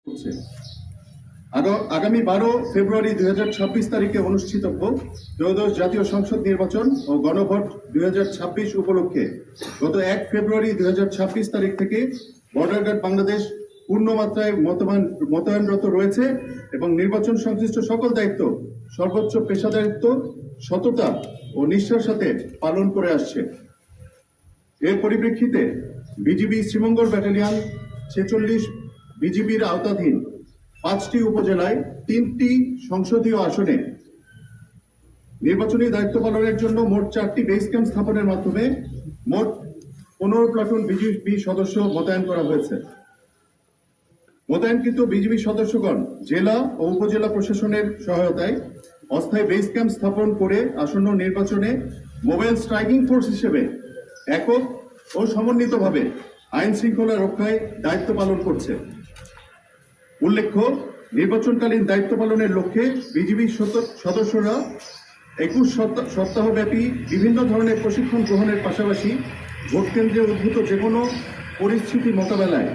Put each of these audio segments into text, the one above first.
হচ্ছে। আগামী 12 ফেব্রুয়ারি 2026 তারিখে অনুষ্ঠিতব্য ত্রয়োদশ জাতীয় সংসদ নির্বাচন ও গণভোট 2026 উপলক্ষে গত 1 ফেব্রুয়ারি 2026 তারিখ থেকে বর্ডার গার্ড বাংলাদেশ পূর্ণমাত্রায় মোতায়েনরত রয়েছে এবং নির্বাচন সংশ্লিষ্ট সকল দায়িত্ব সর্বোচ্চ পেশাদারিত্ব, সততা ও নিষ্ঠার সাথে পালন করে আসছে। এর পরিপ্রেক্ষিতে বিজিবি শ্রীমঙ্গল ব্যাটালিয়ন 46 বিজিবির আওতাধীন 5টি উপজেলায় 3টি সংসদীয় আসনে নির্বাচনী দায়িত্ব পালনের জন্য মোট 4টি বেস ক্যাম্প স্থাপনের মাধ্যমে মোট 15 প্লাটুন বিজিবি সদস্য মোতায়েন করা হয়েছে। মোতায়েনকৃত বিজিবি সদস্যগণ জেলা ও উপজেলা প্রশাসনের সহায়তায় অস্থায়ী বেস ক্যাম্প স্থাপন করে আসন্ন নির্বাচনে মোবাইল স্ট্রাইকিং ফোর্স হিসেবে একক ও সমন্বিতভাবে আইন শৃঙ্খলা রক্ষায় দায়িত্ব পালন করছে। উল্লেখ্য, নির্বাচনকালীন দায়িত্ব পালনের লক্ষ্যে বিজিবি সদস্যরা 21 সপ্তাহব্যাপী বিভিন্ন ধরনের প্রশিক্ষণ গ্রহণের পাশাপাশি ভোট কেন্দ্রে উদ্ভূত যে কোনো পরিস্থিতি মোকাবেলায়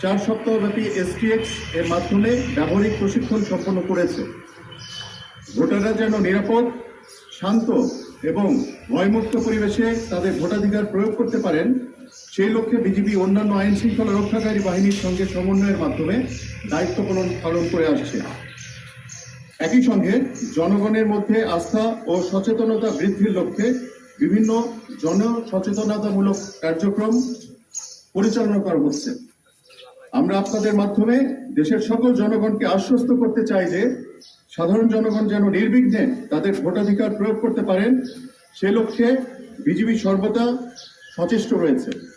4 সপ্তাহব্যাপী STX এর মাধ্যমে ব্যবহারিক প্রশিক্ষণ সম্পন্ন করেছে। ভোটাররা যেন নিরাপদ, শান্ত এবং ভয়মুক্ত পরিবেশে তাদের ভোটাধিকার প্রয়োগ করতে পারেন সেই লক্ষ্যে বিজিবি অন্যান্য আইন শৃঙ্খলা রক্ষাকারী বাহিনীর সঙ্গে সমন্বয়ের মাধ্যমে দায়িত্ব পালন করে আসছে। একই সঙ্গে জনগণের মধ্যে আস্থা ও সচেতনতা বৃদ্ধির লক্ষ্যে বিভিন্ন জনসচেতনতামূলক কার্যক্রম পরিচালনা করা হচ্ছে। আমরা আপনাদের মাধ্যমে দেশের সকল জনগণকে আশ্বস্ত করতে চাই যে সাধারণ জনগণ যেন নির্বিঘ্নে তাদের ভোটাধিকার প্রয়োগ করতে পারেন সে লক্ষ্যে বিজিবি সর্বদা সচেষ্ট রয়েছে।